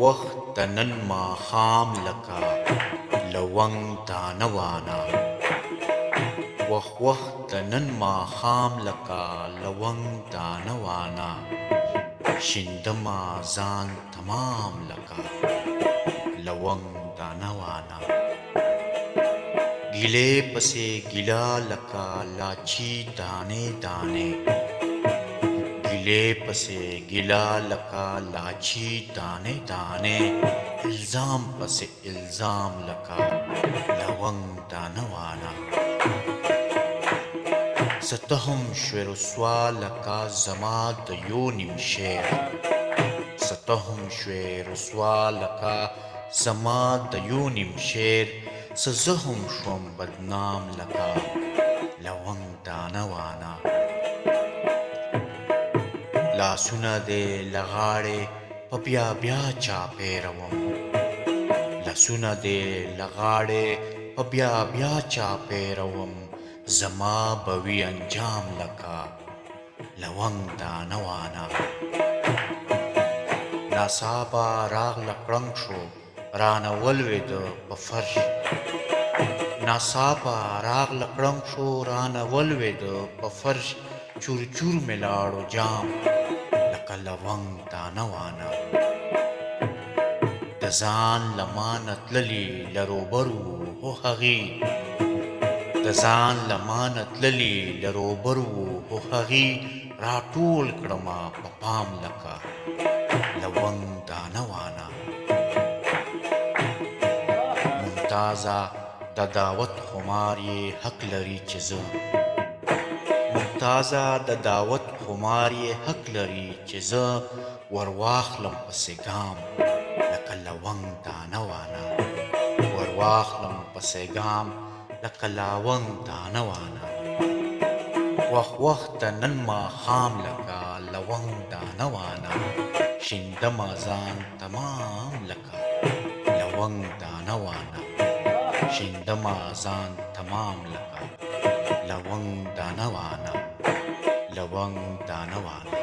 وخت د نن ماښام لکه لونګ دانوانا وخت د نن ماښام لکه لونګ دانوانا شیندمه ځان تمام لکه لونګ دانوانا ګیلې پسې ګیله لکه لاچي دانې دانې गिले पसे गिला लका लाची दाने दाने इल्जाम पसे इल्जाम लका लवंग दानवाना ستهم شویر سوا لکا زما د یو نیم شعر ستهم شویر سوا لکا زما د یو نیم شعر سزهم شوم بدنام لکا لونګ دانوانا لاسونه دې لغاړې په بیا بیا چاپېروم لاسونه دې لغاړې په بیا بیا چاپېروم زما به وي انجام لکه لونګ دانوانا ناڅاپه راغله کړنګ شو رانه ولوېده په فرش ناڅاپه راغله کړنګ شو رانه ولوېده په فرش چور چور مې لاړو جام لکه لونګ دانوانا د ځان لمانه تللي لروبرو هو هغې د ځان لمانه تللي لروبرو هو هغې راټول کړمه په پام لکه لونګ دانوانا ممتازه د دعوت خمار یې حق لري چې زه ممتازه د دعوت خمار یې حق لري چې زه ورواخلم پسې ګام لکه لونګ دانوانا ورواخلم پسې ګام لکه لونګ دانوانا وخت د نن ماښام لکه لونګ دانوانا شیندمه ځان تمام لکه لونګ دانوانا شیندمه ځان تمام لکه لونګ دانوانا لونګ دانوانا